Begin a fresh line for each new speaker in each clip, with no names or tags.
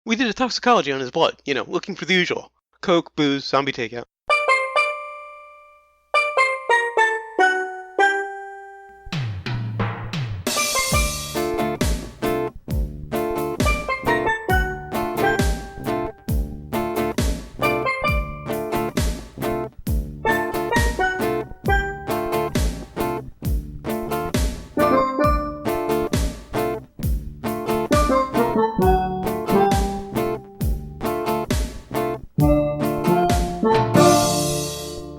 We did a toxicology on his blood, looking for the usual. Coke, booze, zombie takeout.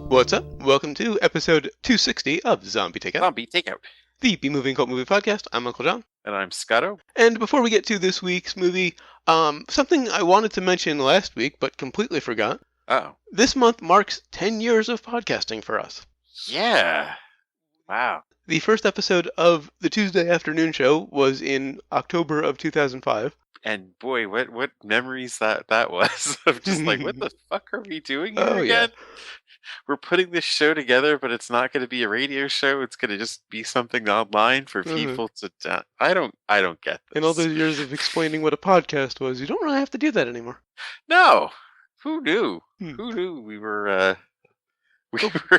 What's up? Welcome to episode 260 of Zombie Takeout,
Zombie Takeout.
the B-movie and cult movie podcast. I'm Uncle John.
And I'm Scotto.
And before we get to this week's movie, something I wanted to mention last week but completely forgot.
Oh.
This month marks 10 years of podcasting for us.
Yeah. Wow.
The first episode of the Tuesday afternoon show was in October of 2005.
And boy, what memories that was of just like, what the fuck are we doing here again?
Yeah.
We're putting this show together, but it's not going to be a radio show. It's going to just be something online for people to. I don't get this.
In all those years of explaining what a podcast was, you don't really have to do that anymore.
No. Who knew? Who knew we were?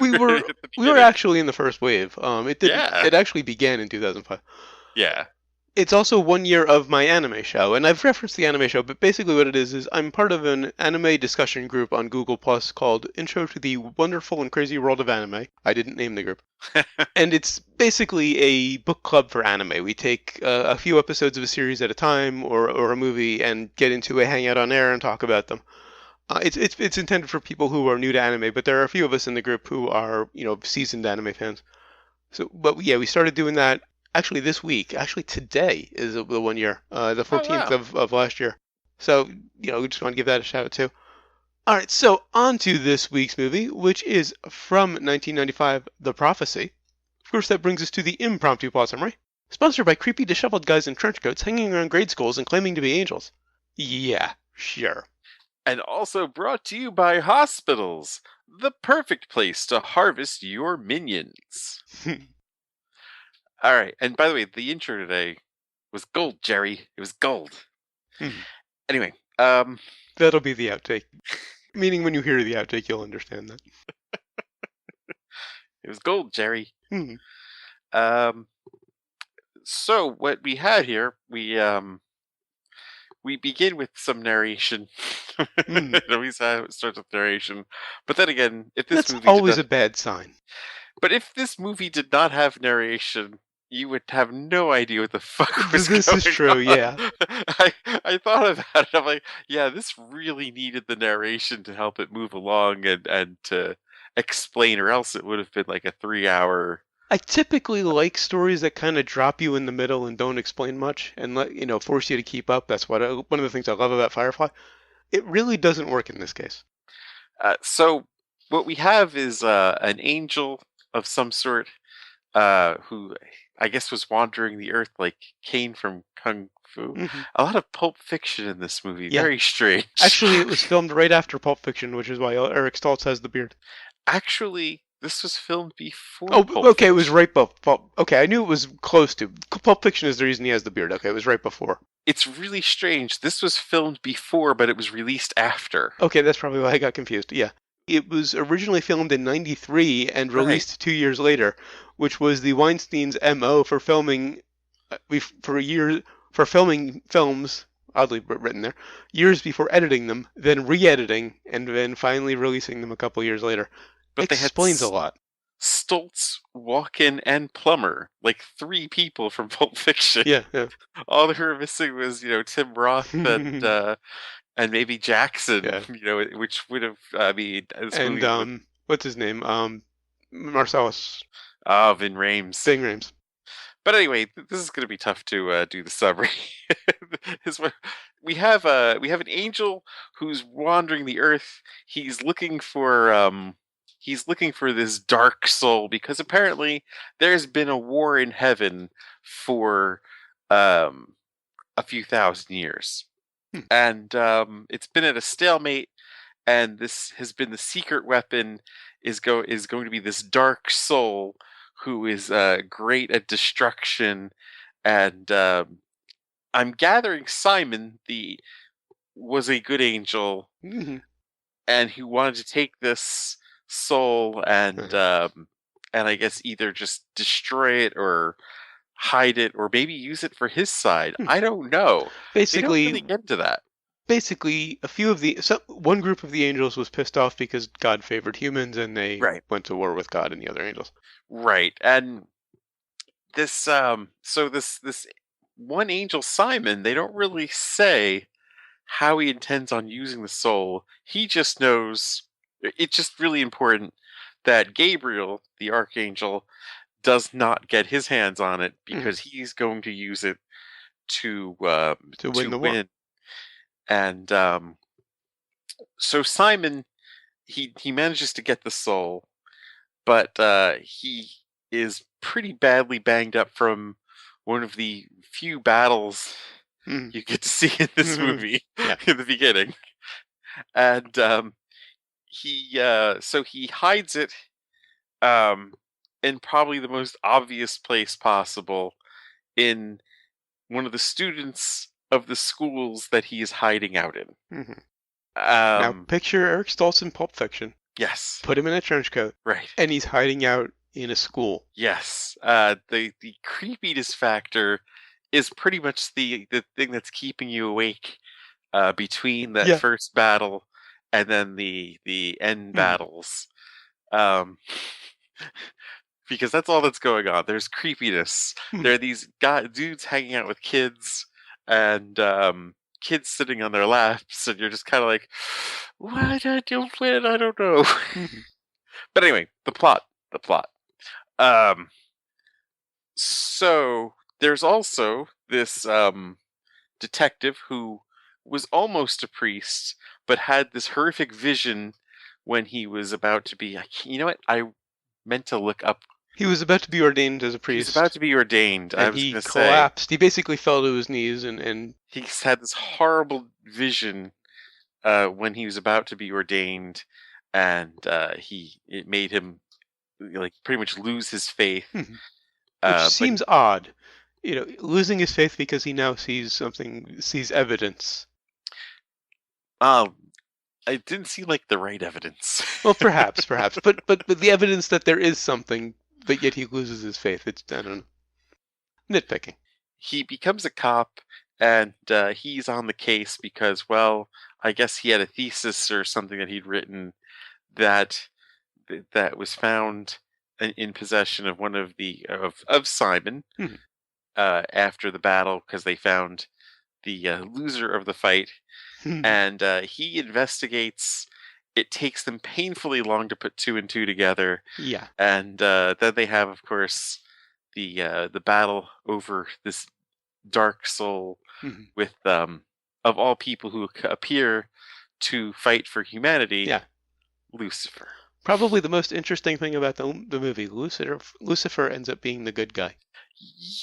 We were actually in the first wave. It actually began in 2005.
Yeah.
It's also 1 year of my anime show, and I've referenced the anime show, but basically what it is I'm part of an anime discussion group on Google Plus called Intro to the Wonderful and Crazy World of Anime. I didn't name the group. And it's basically a book club for anime. We take a few episodes of a series at a time, or a movie, and get into a hangout on air and talk about them. It's intended for people who are new to anime, but there are a few of us in the group who are, seasoned anime fans. But yeah, we started doing that. Actually, this week, today is the 1 year, the 14th of last year. So, we just want to give that a shout out too. All right, so on to this week's movie, which is from 1995, The Prophecy. Of course, that brings us to the impromptu plot summary. Sponsored by creepy, disheveled guys in trench coats hanging around grade schools and claiming to be angels. Yeah, sure.
And also brought to you by hospitals, the perfect place to harvest your minions. All right. And by the way, the intro today was gold, Jerry. It was gold. Anyway.
That'll be the outtake. Meaning when you hear the outtake, you'll understand that.
It was gold, Jerry. So what we had here, we begin with some narration. It always starts with narration. But then again, if this movie...
That's always a bad sign.
But if this movie did not have narration, you would have no idea what the fuck was going on.
This is true, yeah.
I thought about it. I'm like, yeah, this really needed the narration to help it move along and to explain, or else it would have been like a 3-hour...
I typically like stories that kind of drop you in the middle and don't explain much and force you to keep up. That's one of the things I love about Firefly. It really doesn't work in this case.
So what we have is an angel of some sort who I guess was wandering the earth like Kane from Kung Fu. A lot of Pulp Fiction in this movie. Yeah. Very strange.
Actually, it was filmed right after Pulp Fiction, which is why Eric Stoltz has the beard.
Actually, this was filmed before
Pulp Fiction. It was right before. Okay, I knew it was close to. Pulp Fiction is the reason he has the beard. Okay, it was right before.
It's really strange. This was filmed before, but it was released after.
Okay, that's probably why I got confused. Yeah. It was originally filmed in 93 and released 2 years later, which was the Weinstein's MO for filming filming films, oddly written there, years before editing them, then re-editing, and then finally releasing them a couple years later. But it explains a lot.
Stoltz, Walken, and Plummer, like 3 people from Pulp Fiction.
Yeah.
All they were missing was, Tim Roth and maybe Jackson, which would have,
what's his name? Marcellus.
Ving Rhames.
Ving Rhames.
But anyway, this is going to be tough to do the summary. We have an angel who's wandering the earth. He's looking for this dark soul because apparently there's been a war in heaven for a few thousand years. And it's been at a stalemate, and this has been the secret weapon is going to be this dark soul who is great at destruction. And I'm gathering Simon, the was a good angel
Hmm.
and who wanted to take this soul and I guess either just destroy it or hide it or maybe use it for his side. I don't know. They don't
Basically,
really get into that.
a few of one group of the angels was pissed off because God favored humans, and they
Right.
went to war with God and the other angels.
Right. And this one angel Simon, they don't really say how he intends on using the soul. He just knows it's just really important that Gabriel, the archangel, does not get his hands on it
Mhm.
because he's going to use it to
To win
to
the war.
win. And so Simon, he manages to get the soul, but he is pretty badly banged up from one of the few battles
Mhm.
you get to see in this movie
Yeah.
in the beginning. And he hides it um, in probably the most obvious place possible in one of the students of the schools that he is hiding out in.
Hmm. Now
Um,
picture Eric Stoltz in Pulp Fiction.
yes,
Put him in a trench coat,
right.
and he's hiding out in a school.
Yes, the creepiness factor is pretty much the thing that's keeping you awake between that
Yeah.
first battle and then the end
Mhm.
battles. Um, because that's all that's going on. There's creepiness.
Mhm.
There are these dudes hanging out with kids and kids sitting on their laps, and you're just kind of like, what? I don't win. I don't know.
Mhm.
But anyway, the plot. The plot. Um, so there's also this detective who was almost a priest, but had this horrific vision when he was about to be. You know what? I meant to look up.
He was about to be ordained as a
He was about
priest,
to be ordained. I
and
was
he
going to say
collapsed. He basically fell to his knees, and
he's had this horrible vision when he was about to be ordained, and he it made him like pretty much lose his faith.
mhm. Which
But
seems odd. Losing his faith because he now sees evidence.
uh, it didn't seem like the right evidence.
Well, perhaps, but the evidence that there is something, but yet he loses his faith. It's, I don't know, nitpicking.
He becomes a cop, and he's on the case because, well, I guess he had a thesis or something that he'd written that that was found in possession of one of the of Simon
Mhm.
after the battle because they found the loser of the fight, and he investigates. It takes them painfully long to put two and two together,
Yeah.
and then they have, of course, the battle over this dark soul
Mhm.
with of all people who appear to fight for humanity,
Yeah.
Lucifer.
Probably the most interesting thing about the movie, Lucifer ends up being the good guy.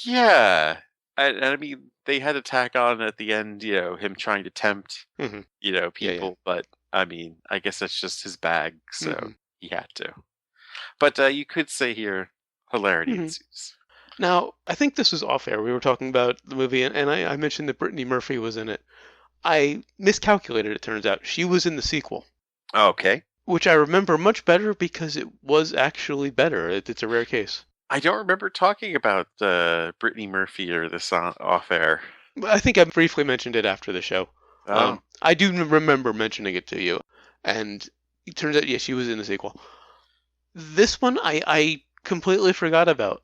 Yeah, and I mean they had to tack on at the end, him trying to tempt,
Hmm. Yeah, yeah.
people, but I mean, I guess that's just his bag, so
Hmm.
he had to. But you could say here, hilarity
Hmm.
ensues.
Now, I think this was off air. We were talking about the movie, and I mentioned that Brittany Murphy was in it. I miscalculated, it turns out. She was in the sequel,
Okay.
which I remember much better because it was actually better. It's a rare case.
I don't remember talking about Brittany Murphy or this off air.
I think I briefly mentioned it after the show.
Oh,
I do remember mentioning it to you, and it turns out, yes, she was in the sequel. This one I completely forgot about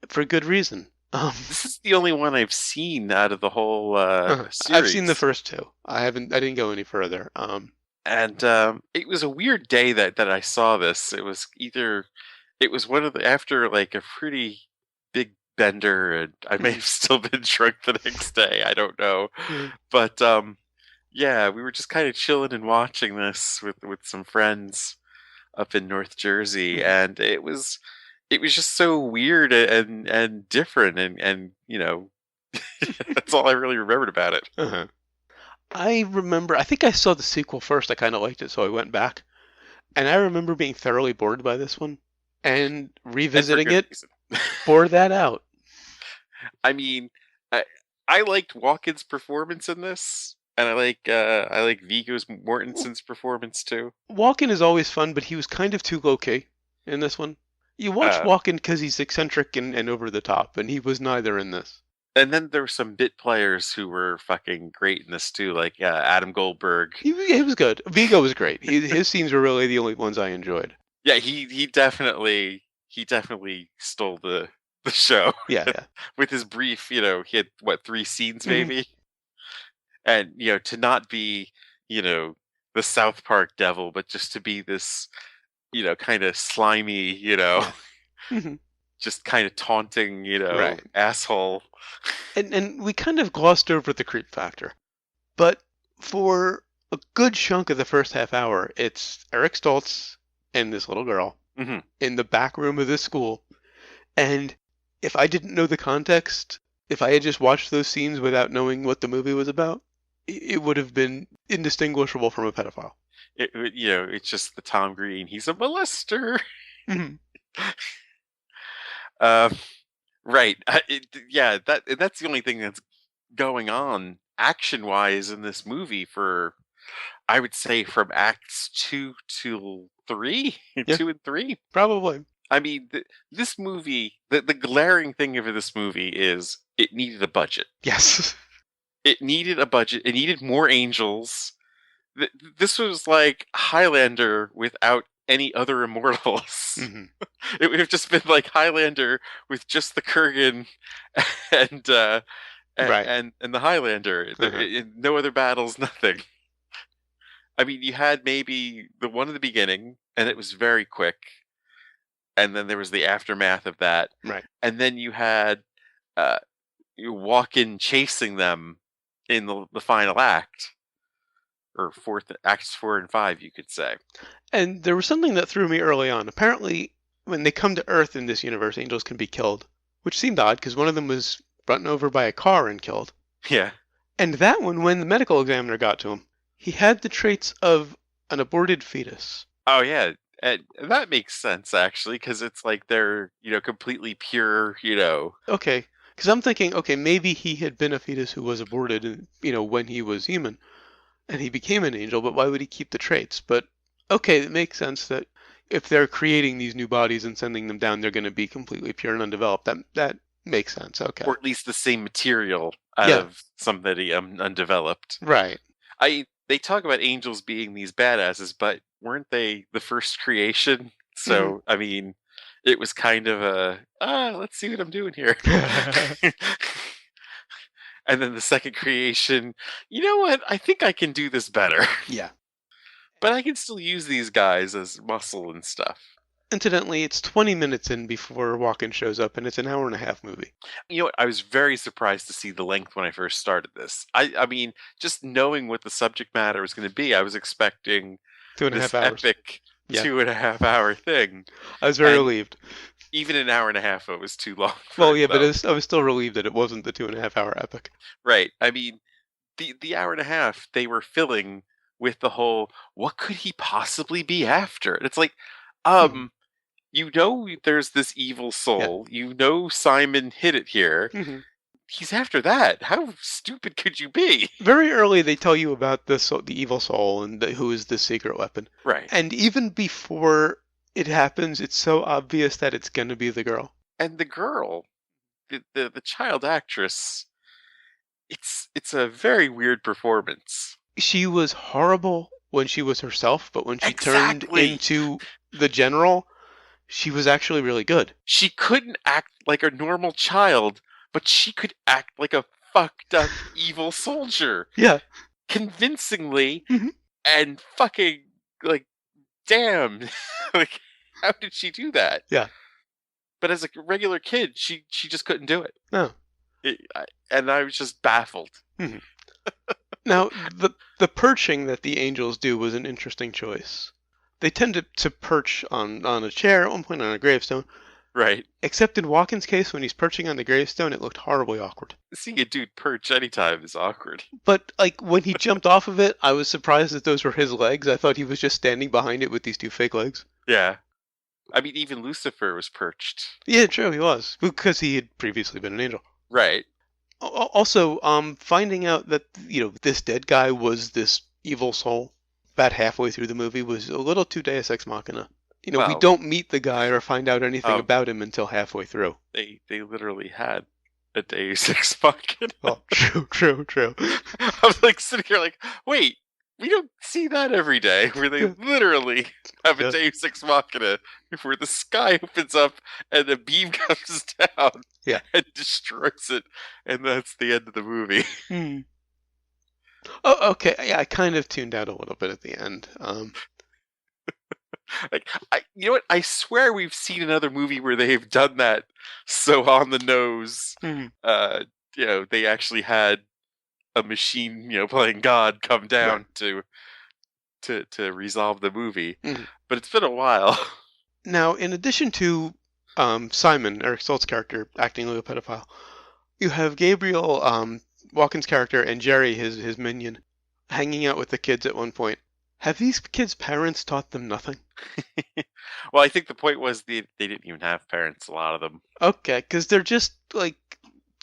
for good reason.
this is the only one I've seen out of the whole
I've seen the
series.
first two. I didn't go any further.
And it was a weird day that I saw this. It was one of the after like a pretty big bender, and I may
Mhm.
have still been drunk the next day. I don't know,
Mhm.
but yeah, we were just kind of chilling and watching this with some friends up in North Jersey,
Mhm.
and it was just so weird and different, and that's all I really remembered about it.
Uh-huh. I remember. I think I saw the sequel first. I kind of liked it, so I went back, and I remember being thoroughly bored by this one, and
And for
revisiting
good
it
reason.
bore that out.
I mean, I, I liked Walken's performance in this. And I like Viggo Mortensen's performance too.
Walken is always fun, but he was kind of too low-key in this one. You watch
Uh,
Walken because he's eccentric and over the top, and he was neither in this.
and then there were some bit players who were fucking great in this too, like Adam Goldberg.
He was good. Vigo was great. His scenes were really the only ones I enjoyed.
Yeah, he definitely stole the show
Yeah.
with his brief. You know, he had what 3 scenes
Mhm.
maybe, and you know to not be you know the South Park devil, but just to be this kind of slimy,
Yeah. Mhm.
just kind of taunting,
Right.
asshole.
And we kind of glossed over the creep factor. But for a good chunk of the first half hour, it's Eric Stoltz and this little girl
Hmm.
in the back room of this school. And if I didn't know the context, if I had just watched those scenes without knowing what the movie was about, it would have been indistinguishable from a pedophile.
It's just the Tom Green. He's a molester.
Mhm.
Um, right. Yeah. That's the only thing that's going on action wise in this movie for I would say from acts 2 to 3,
Yeah,
2 and 3.
probably.
I mean, this movie, the glaring thing of this movie is it needed a budget.
Yes.
It needed a budget. It needed more angels. This was like Highlander without any other immortals.
Hmm.
It would have just been like Highlander with just the Kurgan and
Right.
and the Highlander.
Uh-huh.
No other battles, nothing. I mean, you had maybe the one at the beginning, and it was very quick, and then there was the aftermath of that,
Right.
and then you had uh, you walk in chasing them in the final act, or fourth acts 4 and 5, you could say.
And there was something that threw me early on. Apparently, when they come to Earth in this universe, angels can be killed, which seemed odd because one of them was run over by a car and killed.
Yeah.
And that one, when the medical examiner got to him, he had the traits of an aborted fetus.
Oh yeah, and that makes sense actually, because it's like they're completely pure.
Okay, because I'm thinking, okay, maybe he had been a fetus who was aborted, when he was human, and he became an angel. But why would he keep the traits? But okay, it makes sense that if they're creating these new bodies and sending them down, they're going to be completely pure and undeveloped. That makes sense. Okay.
Or at least the same material out
Yeah.
of somebody undeveloped.
Right.
They talk about angels being these badasses, but weren't they the first creation?
Mhm.
So I mean, it was kind of let's see what I'm doing here. And then the second creation, you know what? I think I can do this better.
Yeah.
But I can still use these guys as muscle and stuff.
Incidentally, it's 20 minutes in before Walken shows up, and it's an hour and a half movie.
You know what? I was very surprised to see the length when I first started this. I mean, just knowing what the subject matter was going to be, I was expecting
Two and a
this
half hours.
epic
Yeah.
2.5 hour thing.
I was very
And
relieved.
even an hour and a half, it was too long.
Well, yeah, but I was still relieved that it wasn't the 2.5 hour epic.
Right. I mean, the hour and a half they were filling with the whole what could he possibly be after? And it's like,
Mhm.
there's this evil
Yeah.
soul. Simon hid it here.
Hmm.
He's after that. How stupid could you be?
Very early, they tell you about the evil soul and who is the secret weapon.
Right.
And even before it happens, it's so obvious that it's going to be the girl.
And the girl, the child actress, it's a very weird performance.
She was horrible when she was herself, but when she turned
Exactly.
into the general, she was actually really good.
She couldn't act like a normal child, but she could act like a fucked up evil soldier
Yeah.
convincingly
Mhm.
and fucking like damn. Like how did she do that?
Yeah.
But as a regular kid, she just couldn't do it.
No.
And I was just baffled.
Mhm. Now, the perching that the angels do was an interesting choice. They tend to perch on a chair, at one point on a gravestone,
Right.
except in Walken's case, when he's perching on the gravestone, it looked horribly awkward.
Seeing a dude perch anytime is awkward.
But, like, when he jumped off of it, I was surprised that those were his legs. I thought he was just standing behind it with these two fake legs.
Yeah. I mean, even Lucifer was perched.
Yeah, true, he was. Because he had previously been an angel.
Right.
Also, finding out that this dead guy was this evil soul about halfway through the movie was a little too Deus Ex Machina. We
Well,
don't meet the guy or find out anything
um,
about him until halfway through.
they literally had a Deus Ex Machina.
Oh, true, true, true.
I'm like sitting here like, wait, we don't see that every day where they
Yeah,
literally have a
yeah,
Deus Ex Machina where the sky opens up and a beam comes down
yeah.
and destroys it, and that's the end of the movie.
Hmm. Oh, okay. Yeah, I kind of tuned out a little bit at the end.
Like, you know what? I swear we've seen another movie where they've done that so on the nose.
Mhm.
Uh, they actually had a machine, playing God come
Right.
down to resolve the movie.
Mhm.
But it's been a while.
Now, in addition to Simon, Eric Stoltz's character, acting like a pedophile, you have Gabriel Walken's character and Jerry, his minion, hanging out with the kids at one point. Have these kids' parents taught them nothing?
Well, I think the point was they didn't even have parents, a lot of them.
Okay, because they're just like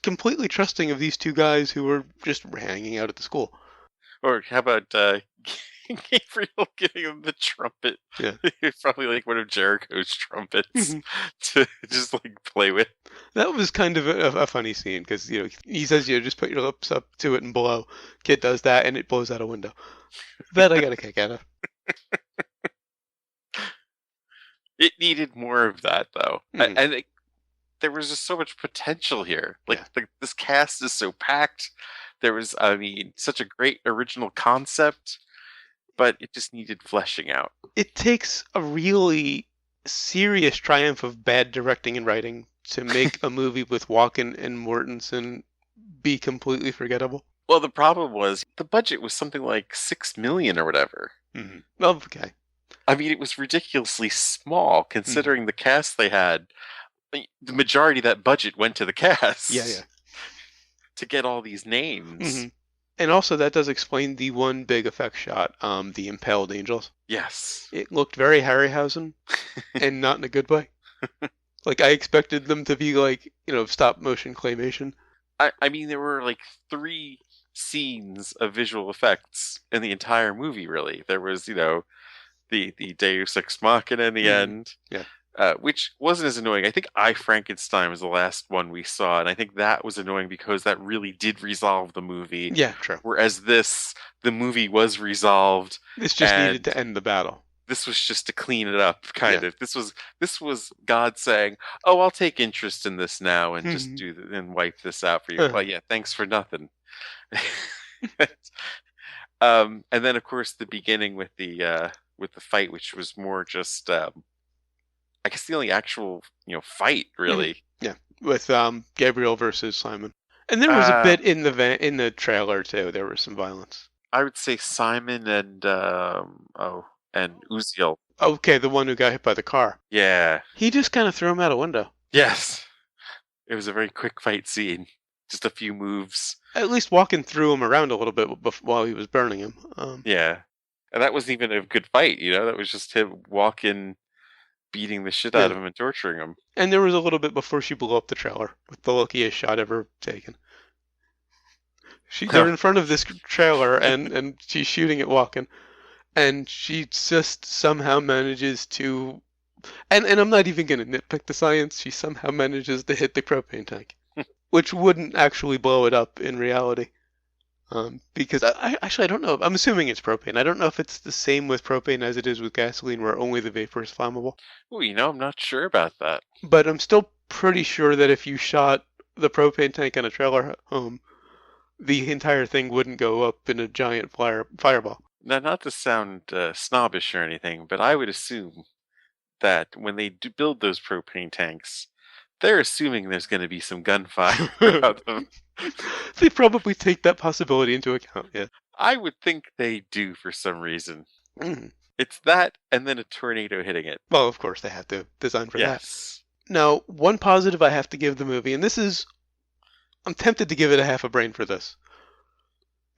completely trusting of these two guys who are just hanging out at the school.
Or how about Gabriel giving him the trumpet?
Yeah.
It's probably like one of Jericho's trumpets
Mhm.
to just like play with.
That was kind of a funny scene because he says just put your lips up to it and blow. Kid does that and it blows out a window. That I got a kick out of.
It needed more of that, though.
Mhm.
And there was just so much potential here. Like,
Yeah.
this cast is so packed. There was, I mean, such a great original concept, but it just needed fleshing out.
It takes a really serious triumph of bad directing and writing to make a movie with Walken and Mortensen be completely forgettable.
Well, the problem was the budget was something like 6 million or whatever.
Mm-hmm. Well, okay.
I mean, it was ridiculously small
Mm-hmm.
considering the cast they had. The majority of that budget went to the
Yeah, yeah.
cast to get all these
Mm-hmm.
names.
And also, that does explain the one big effect shot, the impaled angels.
Yes.
It looked very Harryhausen, and not in a good way. Like I expected them to be like, stop motion claymation.
I mean, there were like 3 scenes of visual effects in the entire movie, really. There was, the Deus Ex Machina in the
Mm-hmm.
end,
Yeah.
which wasn't as annoying. I think I Frankenstein was the last one we saw, and I think that was annoying because that really did resolve the movie.
Yeah, true.
Whereas the movie was resolved,
This just needed
and
to end the battle.
this was just to clean it up,
Yeah.
kind of. This was God saying, "Oh, I'll take interest in this now and just
Mhm.
and wipe this out for you."
Uh-huh.
Well, yeah, thanks for nothing. And then of course the beginning with the fight, which was more just I guess the only actual fight
Mhm.
really.
Yeah, with Gabriel versus Simon. And there was a
Uh
bit in the trailer too. There was some violence.
I would say Simon and Uziel.
Okay, the one who got hit by the car.
Yeah.
He just kind of threw him out a window.
Yes. It was a very quick fight scene. Just a few moves.
At least walking through him around a little bit while he was burning him.
Yeah. And that wasn't even a good fight, That was just him walking, beating the shit out
Yeah.
of him and torturing him.
And there was a little bit before she blew up the trailer with the luckiest shot ever taken. They're in front of this trailer and she's shooting at Walken, and she just somehow manages to, and I'm not even gonna nitpick the science. She somehow manages to hit the propane tank, which wouldn't actually blow it up in reality. Because I don't know. I'm assuming it's propane. I don't know if it's the same with propane as it is with gasoline, where only the vapor is flammable.
Ooh, I'm not sure about that.
But I'm still pretty sure that if you shot the propane tank on a trailer home, the entire thing wouldn't go up in a giant fireball.
Now, not to sound snobbish or anything, but I would assume that when they do build those propane tanks, they're assuming there's going to be some gunfire throughout them.
They probably take that possibility into account, yeah.
I would think they do for some reason.
Mhm.
It's that and then a tornado hitting it.
Well, of course, they have to design for that.
Yes.
Now, one positive I have to give the movie, and this is, I'm tempted to give it a half a brain for this.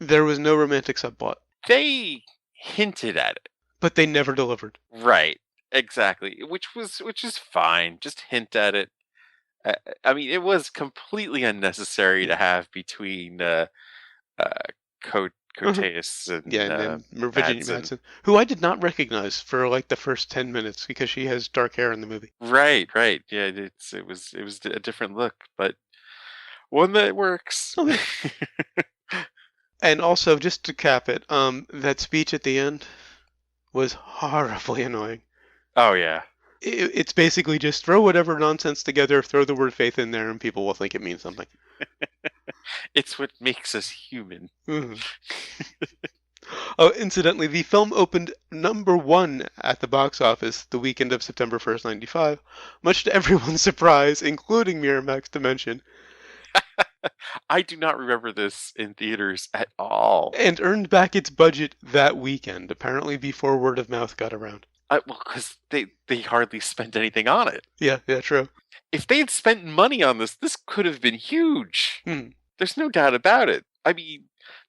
There was no romantic subplot,
They hinted at it.
but they never delivered.
Right. Exactly. Which is fine. Just hint at it I mean, it was completely unnecessary to have between uh,
Uh-huh.
Coteus
Yeah,
and
and then Virginia
Madsen.
Madsen, who I did not recognize for like the first 10 minutes because she has dark hair in the movie.
Right, right. Yeah, it was a different look, but one that works.
Okay. And also, just to cap it, that speech at the end was horribly annoying.
Oh yeah.
It's basically just throw whatever nonsense together, throw the word faith in there, and people will think it means something.
It's what makes us human.
Mhm. Oh, incidentally, the film opened #1 at the box office the weekend of September 1st, 95, much to everyone's surprise, including Miramax Dimension,
I do not remember this in theaters at all.
and earned back its budget that weekend, apparently before word of mouth got around.
Well, because they hardly spent anything on it.
Yeah, true.
If they had spent money on this could have been huge.
Hmm.
There's no doubt about it. I mean,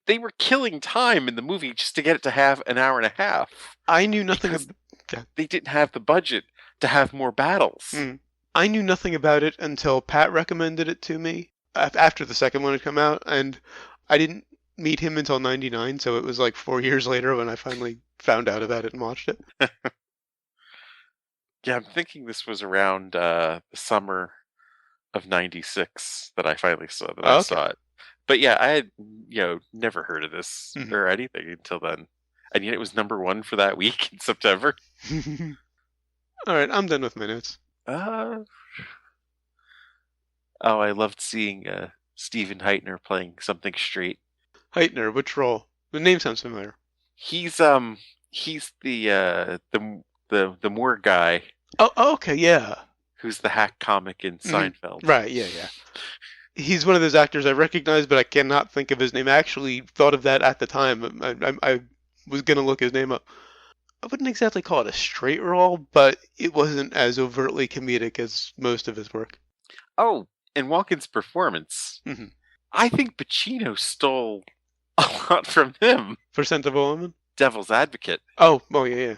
they were killing time in the movie just to get it to have an hour and a half
I knew nothing
because
about. Yeah.
they didn't have the budget to have more battles.
I knew nothing about it until Pat recommended it to me after the second one had come out, and I didn't meet him until '99, so it was like 4 years later when I finally found out about it and watched it.
Yeah, I'm thinking this was around the summer of '96 that I finally
Oh, okay.
saw it. But yeah, I had never heard of this
Mhm.
or anything until then, and yet it was #1 for that week in September.
All right, I'm done with my notes.
Uh, oh, I loved seeing Steven Heitner playing something straight.
Heitner, which role? The name sounds familiar.
He's he's the Moore guy
Oh, okay, yeah.
who's the hack comic in
Mhm.
Seinfeld.
Right, yeah. He's one of those actors I recognize, but I cannot think of his name. I actually thought of that at the time. I was gonna look his name up. I wouldn't exactly call it a straight role, but it wasn't as overtly comedic as most of his work.
Oh, and Walken's performance.
Mm-hmm.
I think Pacino stole a lot from him.
Percent of a Woman?
Devil's Advocate.
Oh, yeah.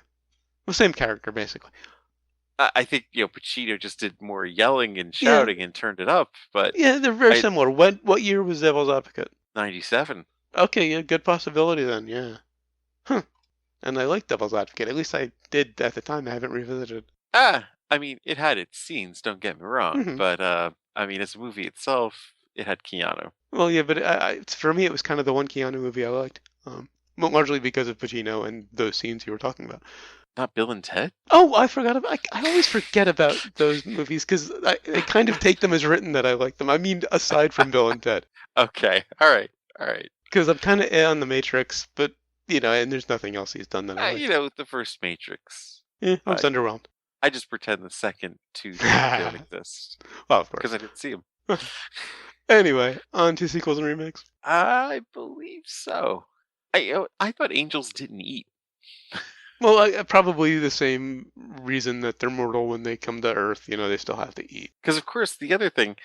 Well, same character, basically.
I think Pacino just did more yelling and
Yeah,
shouting and turned it up, but
yeah, they're very
I
similar. What year was Devil's Advocate?
97.
Okay, yeah, good possibility then, yeah. Huh. And I like Devil's Advocate. At least I did at the time. I haven't revisited.
I mean, it had its scenes, don't get me wrong,
Mm-hmm.
but I mean, as a movie itself, it had Keanu.
Well, yeah, but for me, it was kind of the one Keanu movie I liked. Well, largely because of Pacino and those scenes you were talking about.
Not Bill and Ted?
Oh, I forgot about. I always forget about those movies because I kind of take them as written that I like them. I mean, aside from Bill and Ted,
Okay, all right, all right.
because I'm kind of on the Matrix, but and there's nothing else he's done that I like.
The first Matrix.
Yeah, I was
But
underwhelmed.
I just pretend the second two don't
Well,
exist
of
because
course.
I didn't see them.
Anyway, on to sequels and remakes.
I believe so. I thought angels didn't eat.
Well, probably the same reason that they're mortal when they come to Earth. They still have to eat.
Because of course the other thing,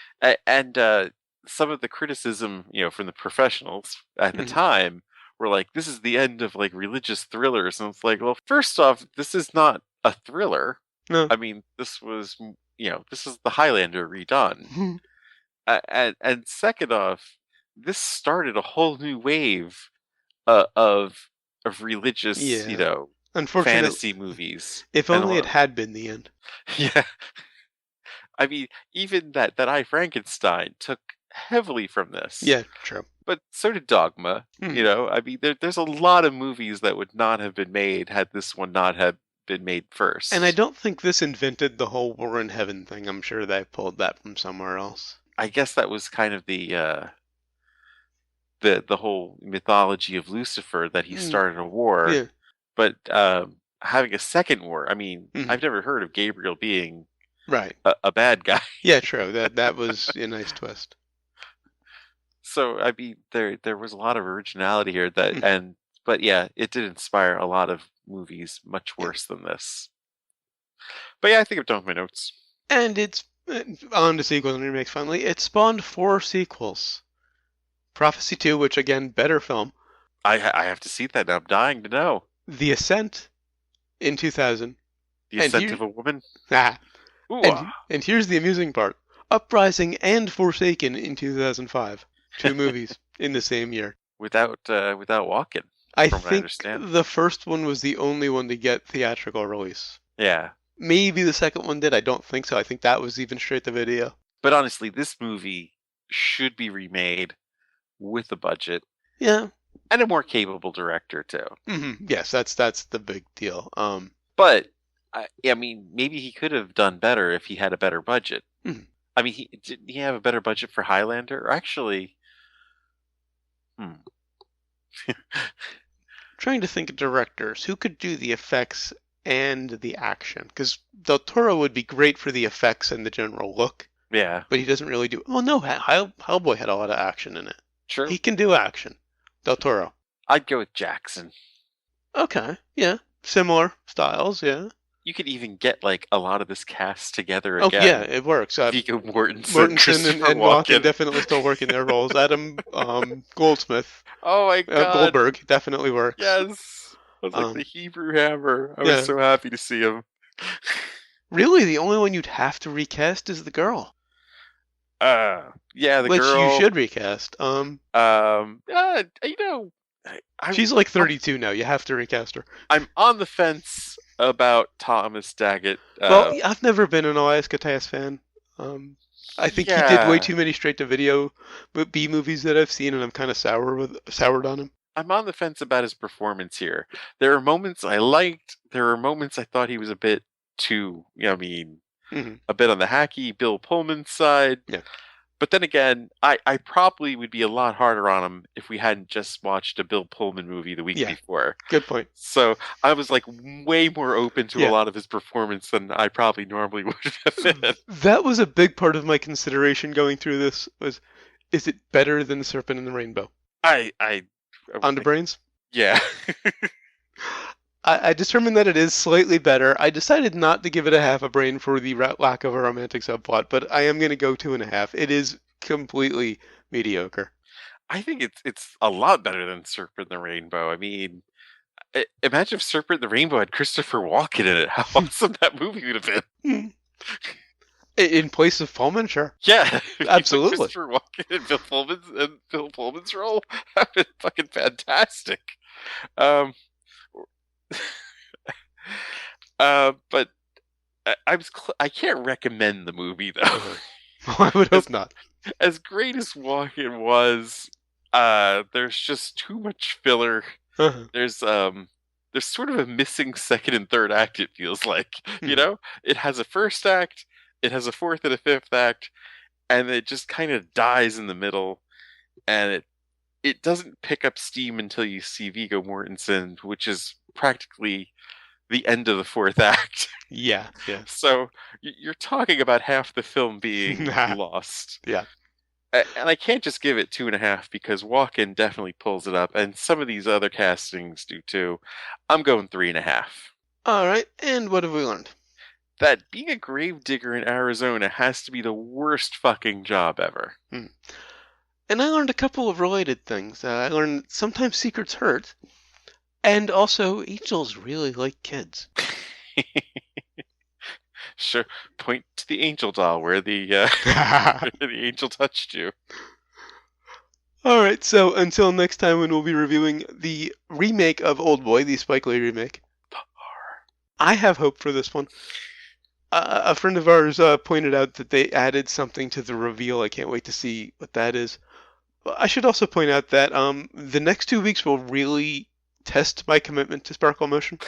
and some of the criticism, from the professionals at the
Mhm.
time were like, "This is the end of like religious thrillers," and it's like, well, first off, this is not a thriller.
No.
I mean, this was, this is the Highlander redone, and second off, this started a whole new wave of religious,
Yeah. Unfortunately,
fantasy movies,
if
and a
only it
lot.
had been the end.
Yeah. I mean, even that I Frankenstein took heavily from this,
Yeah, true.
but so did Dogma.
Mhm.
I mean, there's a lot of movies that would not have been made had this one not have been made
And I
first.
don't think this invented the whole "we're in heaven" thing. I'm sure they pulled that from somewhere else.
I guess that was kind of the whole mythology of Lucifer that he
Mm,
started a war,
yeah.
but having a second war. I mean,
Mhm.
I've never heard of Gabriel being
Right.
a bad guy.
Yeah, true. That was a nice twist.
So I mean, there was a lot of originality here that,
Mhm.
but yeah, it did inspire a lot of movies much
Yeah.
worse than this. But yeah, I think I've done with my notes.
And it's on to sequels and remakes finally. It spawned 4 sequels. Prophecy 2, which again, better film.
I have to see that now. I'm dying to know.
The Ascent in 2000.
The
And
Ascent
here
of a Woman.
ah,
Ooh,
and here's the amusing part. Uprising and Forsaken in 2005. 2 movies in the same year.
Without Walken,
I
from what I
think
understand.
the first one was the only one to get theatrical release.
Yeah.
Maybe the second one did. I don't think so. I think that was even straight to video.
But honestly, this movie should be remade with a budget
Yeah.
and a more capable director too.
Yes, that's the big deal.
But I mean, maybe he could have done better if he had a better budget.
Mhm.
I mean, didn't he have a better budget for Highlander? Or actually,
Trying to think of directors who could do the effects and the action, because Del Toro would be great for the effects and the general look,
yeah,
but he doesn't really do. Well, no, Hellboy had a lot of action in it.
true.
He can do action. Del Toro.
I'd go with Jackson.
Okay, yeah, similar styles, yeah.
You could even get like a lot of this cast together
Oh
again.
yeah, it works.
Viggo Mortensen,
Mortensen
Christopher
and Walken
Walken.
definitely still working their roles. Adam Goldsmith,
Oh my god,
Goldberg definitely works.
yes. I was like the Hebrew Hammer. I was so happy to see him.
Really, the only one you'd have to recast is the girl.
Yeah, the
Which
girl.
you should recast.
You know,
She's like 32 now. You have to recast her.
I'm on the fence about Thomas Daggett.
Well, I've never been an Elias Koteas fan. I think he did way too many straight-to-video B movies that I've seen, and I'm kind of soured on him.
I'm on the fence about his performance here. There are moments I liked. There are moments I thought he was a bit too, a bit on the hacky Bill Pullman side.
Yeah.
But then again, I probably would be a lot harder on him if we hadn't just watched a Bill Pullman movie the week before.
Good point.
So I was like way more open to a lot of his performance than I probably normally would have been.
That was a big part of my consideration going through this was, is it better than The Serpent and the Rainbow? On the brains?
Yeah.
I determined that it is slightly better. I decided not to give it a half a brain for the lack of a romantic subplot, but I am going to go 2.5. It is completely mediocre.
I think it's a lot better than Serpent and the Rainbow. I mean, imagine if Serpent and the Rainbow had Christopher Walken in it. How awesome that movie would have been.
In place of Pullman, sure.
Yeah,
absolutely.
Christopher Walken and Bill Pullman's role. That would be fucking fantastic. But I can't recommend the movie though.
I would hope not.
As great as Walken was, there's just too much filler. There's sort of a missing second and third act. It feels like it has a first act, it has a fourth and a fifth act, and it just kind of dies in the middle, and it doesn't pick up steam until you see Viggo Mortensen, which is practically the end of the fourth act.
Yeah.
So you're talking about half the film being lost.
Yeah.
And I can't just give it 2.5 because Walken definitely pulls it up, and some of these other castings do too. I'm going 3.5.
All right, and what have we learned?
That being a gravedigger in Arizona has to be the worst fucking job ever.
And I learned a couple of related things. I learned that sometimes secrets hurt, and also angels really like kids.
Sure, point to the angel doll where the the angel touched you.
All right, so until next time when we'll be reviewing the remake of Oldboy, the Spike Lee remake. I have hope for this one. A friend of ours pointed out that they added something to the reveal. I can't wait to see what that is. I should also point out that the next 2 weeks will really test my commitment to Sparkle Motion.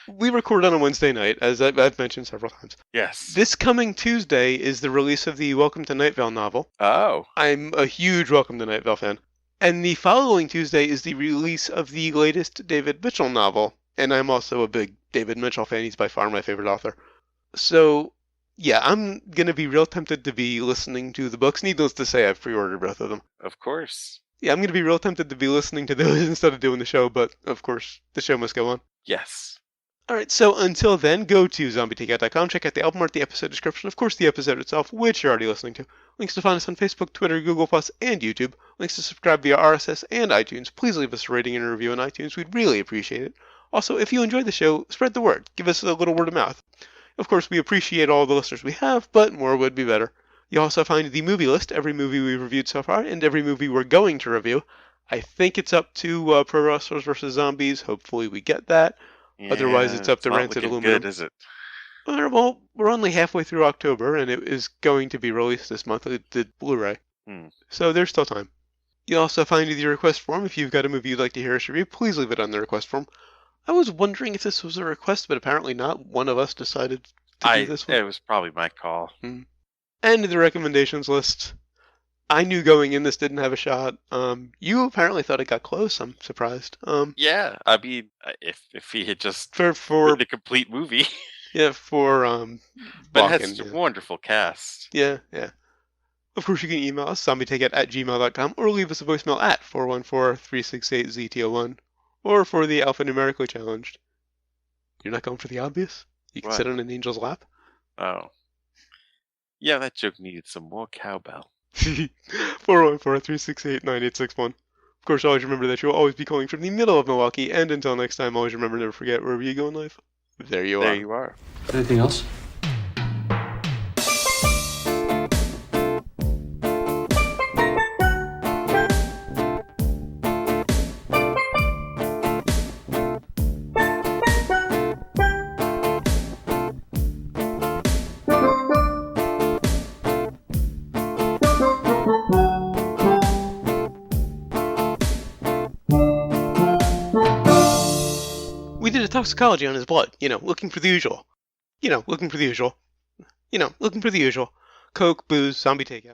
We record on a Wednesday night, as I've mentioned several times.
Yes.
This coming Tuesday is the release of the Welcome to Night Vale novel.
Oh.
I'm a huge Welcome to Night Vale fan. And the following Tuesday is the release of the latest David Mitchell novel. And I'm also a big David Mitchell fan. He's by far my favorite author. So, yeah, I'm going to be real tempted to be listening to the books. Needless to say, I've pre-ordered both of them.
Of course.
Yeah, I'm going to be real tempted to be listening to those instead of doing the show, but of course, the show must go on.
Yes.
Alright, so until then, go to zombietakeout.com, check out the album art, the episode description, of course the episode itself, which you're already listening to. Links to find us on Facebook, Twitter, Google+, and YouTube. Links to subscribe via RSS and iTunes. Please leave us a rating and a review on iTunes. We'd really appreciate it. Also, if you enjoyed the show, spread the word. Give us a little word of mouth. Of course, we appreciate all the listeners we have, but more would be better. You also find the movie list, every movie we've reviewed so far, and every movie we're going to review. I think it's up to Pro Wrestlers vs. Zombies. Hopefully we get that. Otherwise,
Yeah,
it's up
it's
to
not
Rancid
looking
Aluminum.
good, is it?
Well, we're only halfway through October, and it is going to be released this month. It did Blu-ray. So there's still time. You'll also find the request form. If you've got a movie you'd like to hear us review, please leave it on the request form. I was wondering if this was a request, but apparently not. One of us decided to do this one.
It was probably my call.
And the recommendations list. I knew going in this didn't have a shot. You apparently thought it got close. I'm surprised.
Yeah, I mean, if he had just
for
written a complete movie.
Yeah, for
But
Walken,
it has such a wonderful cast.
Yeah. Of course, you can email us, zombietakeout@gmail.com, or leave us a voicemail at 414-368-ZTO1, or for the alphanumerically challenged. You're not going for the obvious? You can sit on an angel's lap?
Oh. Yeah, that joke needed some more cowbell.
414-368-9861. Of course, always remember that you'll always be calling from the middle of Milwaukee, and until next time, always remember, never forget, wherever you go in life, there you are.
Anything else?
We did a toxicology on his blood, looking for the usual. Looking for the usual. Coke, booze, zombie takeout.